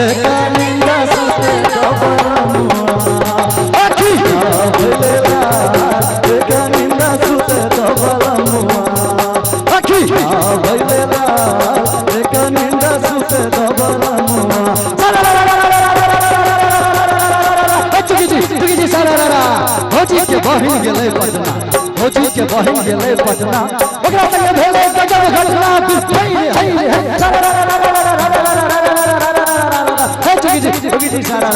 कनिंदा सुते दबलमुआ आखी भैलेला कनिंदा सुते दबलमुआ आखी भैलेला कनिंदा सुते दबलमुआ चुकी जी सारा भौजी के बहिन गेलै पटना भौजी के बहिन गेलै पटना ओकरा संगे भेलै गजब घटना चुकी जी सारा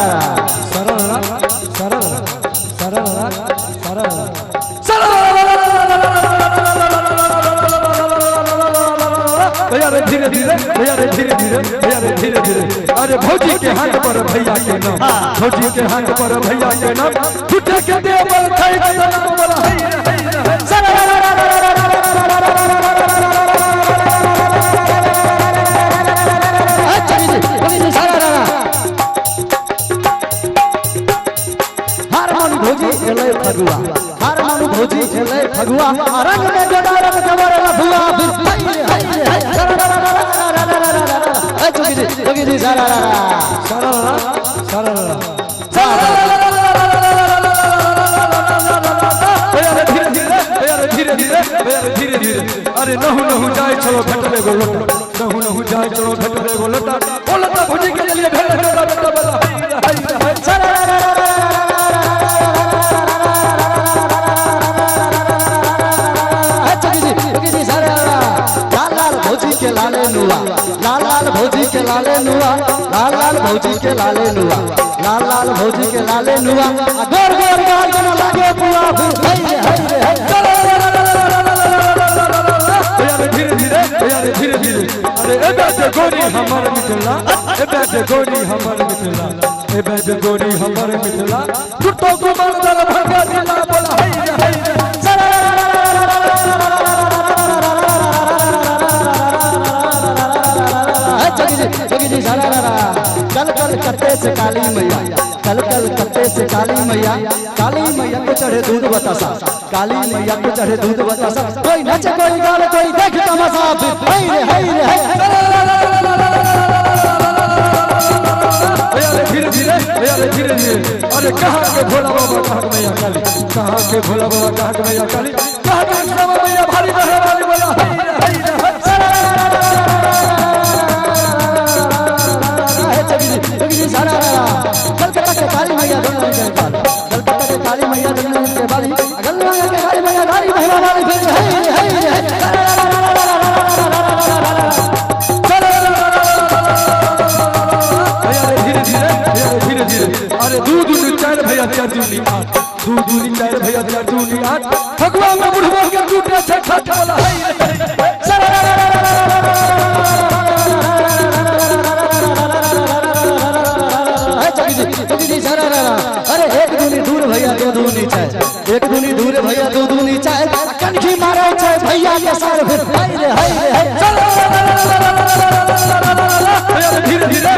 भैया रे धीरे धीरे भैया रे धीरे धीरे भैया रे धीरे धीरे अरे भौजी के हाथ पर भैया के नाम भौजी के हाथ पर भैया के नाम छुटे के देवल खाई बोला हारमोनी भौजी एलै फगुआ हारमोनी भौजी एलै फगुआ रंग में जड़ा रंग जबर लफुआ चुकी जी सारा धीरे धीरे धीरे धीरे अरे नहु जाए चलो भेटले गो लोटा नहु जाए चलो भेटले गो लोटा ओ लोटा भौजी के लिए भेट लाल लाल भौजी के लाले नुआ लाल लाल भौजी के लाले नुआ लाल लाल भौजी के लाले नुआ गोर गोर गाल जना लागे पुआ धीरे धीरे धीरे धीरे अरे ए बेटे गोरी हमर मिथिला ए बेटे गोरी हमर मिथिला ए बेटे गोरी हमर मिथिला कुर्तो गुमर दल भगा दिला बोला जी सारा कल कल कत्ते से काली मैया कल कल कत्ते से काली मैया को चढ़े दूध बतासा काली मैया को चढ़े दूध बतासा कोई नचे कोई गाले कोई देख तमाशा धीरे धीरे धीरे धीरे अरे कहाँ के भोला बाबा कहाँ मैया काली कहाँ के भोला बाबा कहाँ मैया काली कहाँ के मैया भारी बहरा वाली बोला सारा कलकत्ता के काली मैया दोनों के बाल कलकत्ता के काली मैया दोनों के बाली गल्ला के काली मैया गाड़ी महिला वाली फिर धीरे धीरे धीरे धीरे अरे दूध चार भैया चार दूनी आठ दूध चार भैया चार दूनी आठ भगवान में बुढ़वा के टूटे छे खट वाला अरे एक दूनी दूर भैया दो दूनी चाय एक दूनी दूर भैया दो दूनी चाय कनखी मारे चाय भैया के सर फिर धीरे धीरे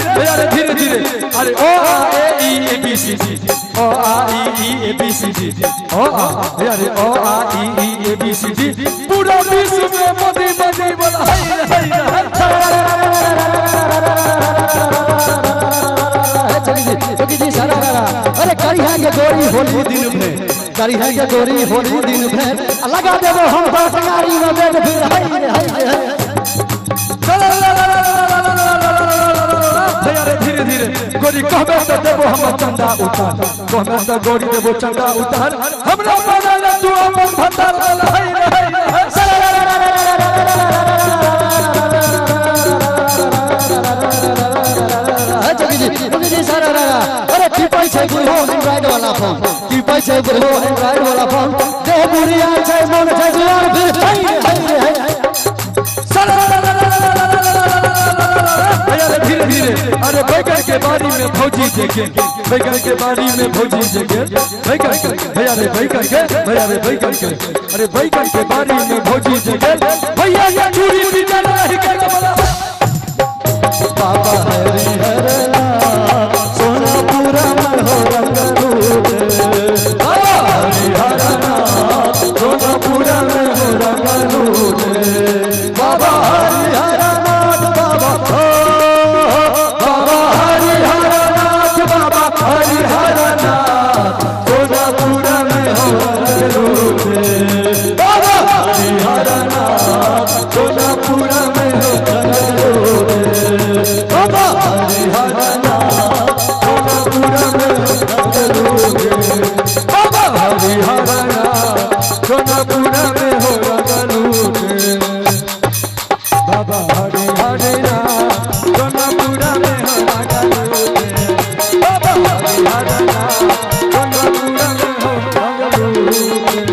धीरे धीरे अरे ओ आ ए बी सी डी ओ आ ई ए बी सी डी ओ आ अरे ओ आ ई ए बी सी डी पूरा विश्व में मोदी मोदी बोला जी सारा अरे करिहा के गोरी होली दिन में करिहा के गोरी होली दिन में लगा देबो हम बासगारी में बेद फिर धीरे धीरे गोरी कहबे तो देबो हम चंदा उतार कहबे तो गोरी देबो चंदा उतार हमरा बनल तू अपन भंडार जी सारा अरे टिपाई छै बुढ़ो एंड्रॉइड वाला फोन टिपाई छै बुढ़ो एंड्रॉइड वाला फोन देह बुढ़िया छै मन छै जुआन फिर धीरे धीरे अरे बैगन के बारी में भौजी देखे बैगन के बारी में भौजी देखे बैगन के भैया रे बैगन के भैया रे बैगन के अरे बैगन के बारी में भौजी देखे भैया ये चूड़ी बिना नहीं कर बाबा हरि हरला सोना पूरा मन हो रंग रूप हरि हरना सोना पूरा मन हो रंग रूप बाबा हरि हरना बाबा बाबा हरि हरे हरे राम सोनपुरा में हो रंगलू बाबा हरे हरे राम सोनपुरा में हो रंगलू